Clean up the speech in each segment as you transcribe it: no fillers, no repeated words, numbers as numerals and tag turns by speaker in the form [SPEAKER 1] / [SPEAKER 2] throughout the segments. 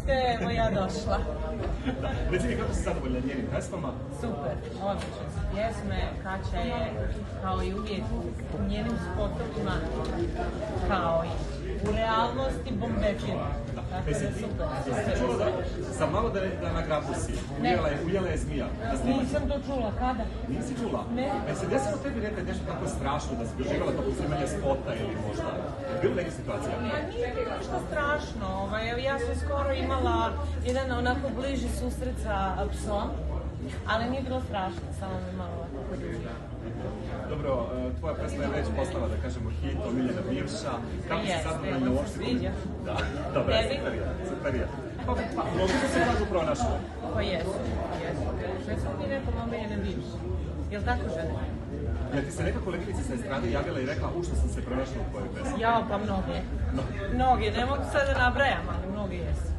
[SPEAKER 1] Evo ja došla.
[SPEAKER 2] Reci mi kako si zadovoljna njenim pesmama?
[SPEAKER 1] Super, odlične su pjesme. Kaća je, kao i uvijek, u njenim spotovima, kao i u realnosti, bombečina. Tako da je super.
[SPEAKER 2] Jesi čula da sam malo da na grabu si? Ujela je zmija.
[SPEAKER 1] Nisam to čula, kada?
[SPEAKER 2] Nisi čula?
[SPEAKER 1] Ne.
[SPEAKER 2] Se desilo tebi nekad nešto tako strašno da si doživjela to uzimanje spota ili možda? Bilo neka situacija?
[SPEAKER 1] Nije bilo ništa strašno. Ja sam skoro imala jedan onako bliži susret sa psom, ali nije bilo strašno, samo mi malo ovako ljudi.
[SPEAKER 2] Dobro, tvoja pesma je već postala, da kažemo, hit, omiljena bivša. Kako si zadovoljna uopšte?
[SPEAKER 1] Sviđa.
[SPEAKER 2] Da, dobro, super je. Mnogi su se kažu pronašli.
[SPEAKER 1] Pa jesu. Sve smo mi nekom omiljene bivše. Jel tako žene?
[SPEAKER 2] Jel ti se neka koleginica sa estrade javila i rekla što sam se pronašla u tvojoj pesmi?
[SPEAKER 1] Jao, pa mnoge. Mnoge, ne mogu sad da nabrajam, ali mnoge jesu.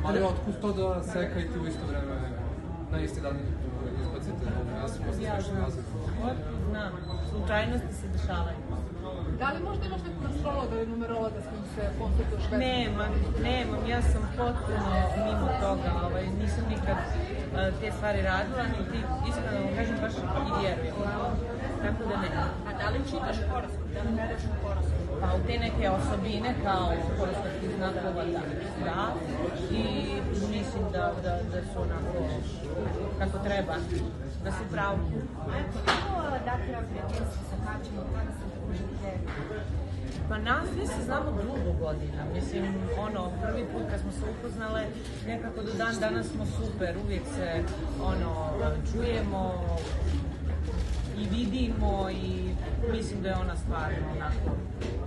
[SPEAKER 3] Ali otkud to da sekajte u isto vreme na isti dan izbacite?
[SPEAKER 1] Ja znam. Znam. Slučajnosti se dešavaju.
[SPEAKER 4] Da li možda imaš neku astrologa ili numerologa s kojim se konsultuješ?
[SPEAKER 1] Nemam. Ja sam potpuno mimo toga. Nisam nikad te stvari radila, niti iskreno vam kažem baš i vjerujem. Tako da ne.
[SPEAKER 4] A da li čitaš horoskop? Da li veruješ u horoskop?
[SPEAKER 1] Pa u te neke osobine kao horoskopskih znakova da. I mislim da su onako kako treba. Da su pravi.
[SPEAKER 4] Kako datira prijateljstvo sa Kaćom, od kada se družite?
[SPEAKER 1] Pa nas dvije se znamo dugo godina. Mislim, prvi put kad smo se upoznale, nekako do dan danas smo super. Uvijek se, čujemo i vidimo i mislim da je ona stvarno onako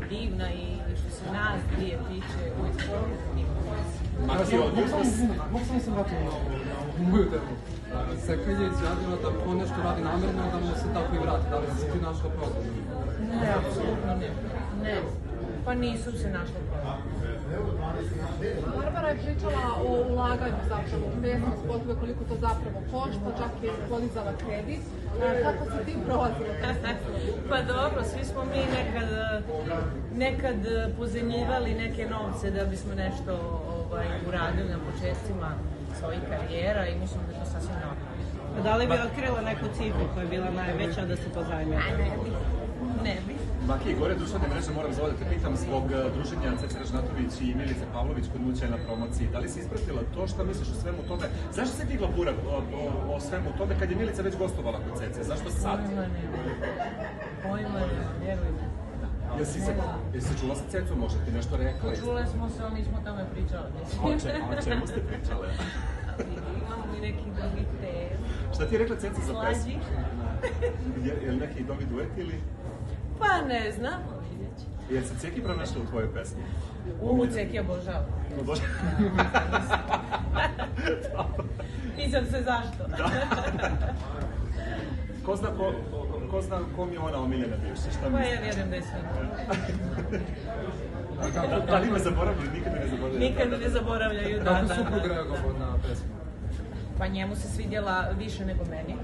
[SPEAKER 1] divna i što se nas dvije tiče, uvijek smo divno.
[SPEAKER 3] Mogu samo se vratiti na moju temu. Sekaj je izjavila da ko nešto radi namjerno, da mu se tako i vrati. Da li si ti našla problem?
[SPEAKER 1] Ne, apsolutno ne. Pa nisam se našla problem.
[SPEAKER 4] Barbara je pričala o ulaganju zapravo u pesmu, spotove koliko to zapravo košta, čak je podizala kredit. Kako si ti prolazila?
[SPEAKER 1] Pa dobro, svi smo mi nekad pozemljivali neke novce da bismo nešto uradili na početcima svojih karijera i mislim da je to sasvim normalno.
[SPEAKER 5] Da li bi otkrila neku cifru koja je bila najveća da se pozajmete?
[SPEAKER 1] Ne bi.
[SPEAKER 2] Maki, gore društvene mreže moram zove da te pitam zbog druženja Cece Ražnatović i Milice Pavlović kod Muće na promociji. Da li si ispratila to? Šta misliš o svemu tome? Zašto se digla bura o svemu tome kad je Milica već gostovala kod Cece? Zašto sad?
[SPEAKER 1] Pojma ne, vjerujte.
[SPEAKER 2] Jesi se čula sa Cecom, možda ti nešto rekla?
[SPEAKER 1] Čule smo se, ali nismo o tome pričali.
[SPEAKER 2] O čemu ste pričale?
[SPEAKER 1] Imamo mi neki drugi tema.
[SPEAKER 2] Šta ti je rekla Ceca za pesmu?
[SPEAKER 1] Slađi.
[SPEAKER 2] Je li neki novi duet ili?
[SPEAKER 1] Pa ne znam, vidjet ću.
[SPEAKER 2] Jel se Ceki pronašla u tvojoj pesmi?
[SPEAKER 1] Ceki obožava.
[SPEAKER 2] Obožava?
[SPEAKER 1] Pitam se zašto.
[SPEAKER 2] Ko zna kom je ona omiljena bivša?
[SPEAKER 1] Pa ja vjerujem da je sve.
[SPEAKER 2] Da li me zaboravljaju? Nikad me ne zaboravljaju.
[SPEAKER 1] Nikad me ne zaboravljaju, da.
[SPEAKER 3] Kako suprug reagovao na pesmu?
[SPEAKER 1] Pa njemu se svidjela više nego meni.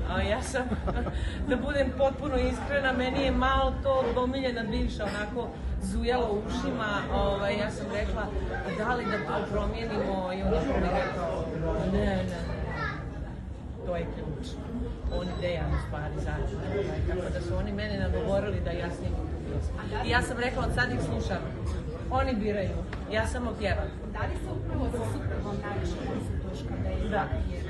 [SPEAKER 1] A ja sam, da budem potpuno iskrena, meni je malo to omiljena bivša, onako zujalo u ušima. Ja sam rekla, da li da to promijenimo i onda sam mi rekao, ne. To je ključ. On i Dejan u stvari zajedno. Tako da su oni mene nagovorili da ja snimim tu pjesmu. I ja sam rekla, od sad ih slušam. Oni biraju. Ja samo pjevam.
[SPEAKER 4] Da li se upravo sa suprugom najviše konsultuješ kada je izgleda karijera?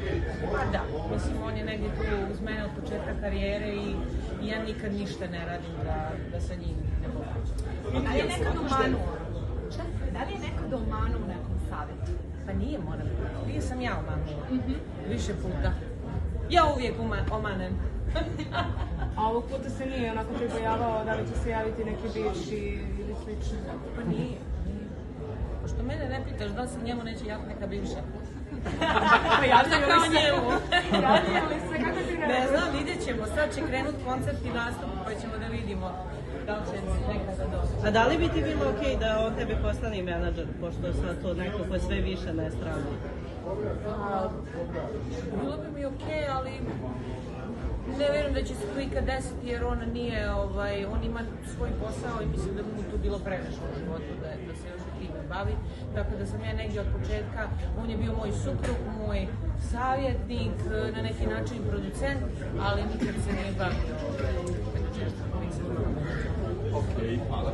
[SPEAKER 1] Pa da. Mislim, on je negdje tu uz mene od početka karijere i ja nikad ništa ne radim da sa njim ne povećam.
[SPEAKER 4] Da li je nekad omanuo? Šta? Da li je nekad omanuo u nekom savjetu?
[SPEAKER 1] Pa nije, moram. Prije sam ja omanula. Više puta. Ja uvijek omanem.
[SPEAKER 4] A ovog puta se nije onako pribojavao da li će se javiti neki bivši ili slično?
[SPEAKER 1] Pa nije. Pošto mene ne pitaš da se njemu neće javiti neka bivša.
[SPEAKER 4] Pa javljaju
[SPEAKER 1] Kao
[SPEAKER 4] li se?
[SPEAKER 1] njemu.
[SPEAKER 4] Javljaju li se? Kako ti
[SPEAKER 1] Ne znam, vidjet ćemo. Sad će krenut koncert i nastup koji ćemo da vidimo da li će nekada doći.
[SPEAKER 5] A da li bi ti bilo okej da on tebi postane menadžer, pošto je sad to neko ko je sve više na estradi?
[SPEAKER 1] Bilo bi mi okej, ali ne vjerujem da će se to ikad desiti jer on nije, on ima svoj posao i mislim da bi mu tu bilo previše u životu da se još i time bavi, tako da sam ja negdje od početka, on je bio moj suprug, moj savjetnik, na neki način producent, ali nikad se nije bavio.
[SPEAKER 2] Ok, hvala.